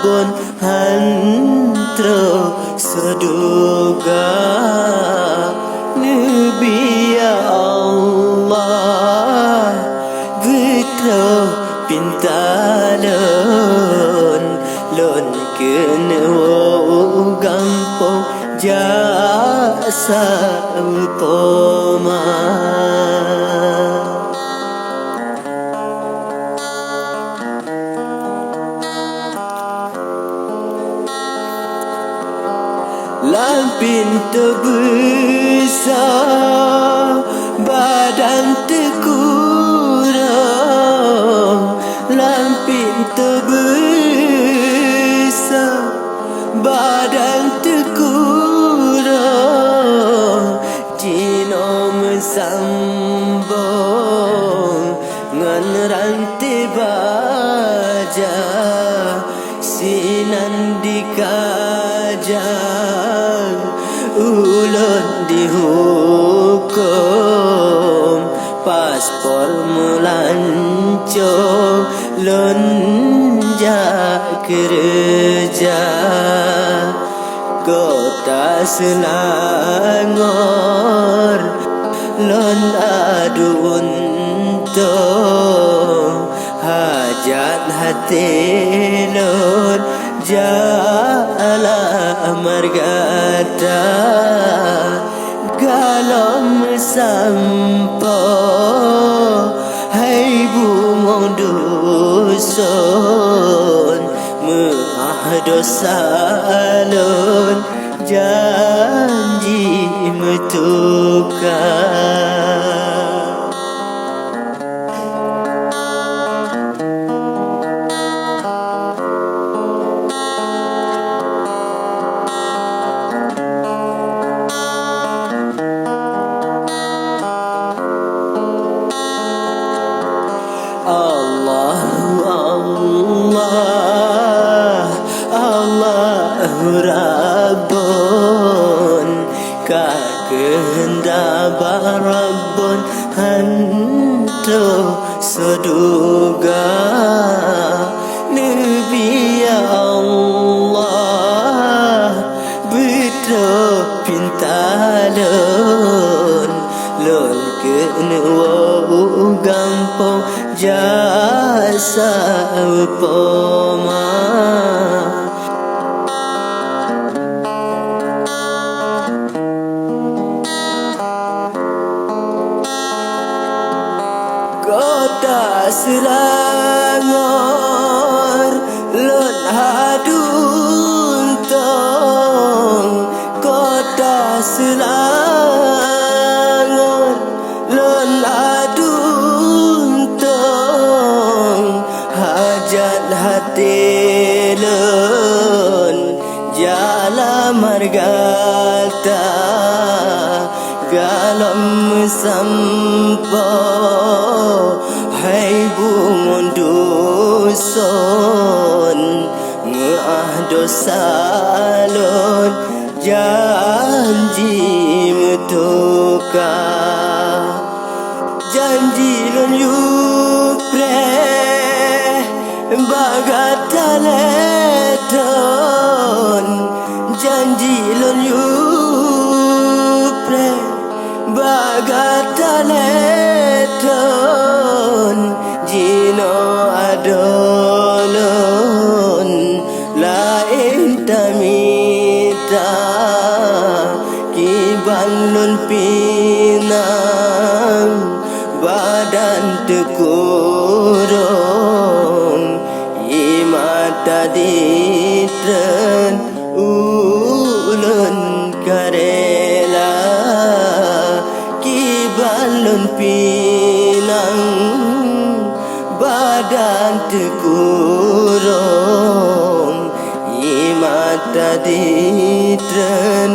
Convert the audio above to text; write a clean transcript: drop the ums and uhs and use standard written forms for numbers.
Rabbun hantro seduga Nabi ya Allah Getro pintalon lon kena gampang jasa utama Lampin terbesar badan terkurang Lampin terbesar badan terkurang Cino mesambung ngan rantai baja Sinan dikajang ulun dihukum paspor melancong lonjak kerja kota Selangor lon adu untung hajat hati lon jala margata galom sampo hai bungo dusun maah dosa lon janji metukar Allahu Rabbun kehendak Rabbun hantu seduga Nabi ya Allah betul pintalon lon kena gampang jasa upama Kota Selangor lon haduntong Kota Selangor lon haduntong hajat hati lon jala margata galom sampo hai bungon dusun maah dosa lon janji metukar janji lon yupre bagataleton janji lon yupre bagataleton jino adolon lain tamita kibalun pinang badan tekurung imata ditren ulun karela kibalun pinang badan tekurung imata ditren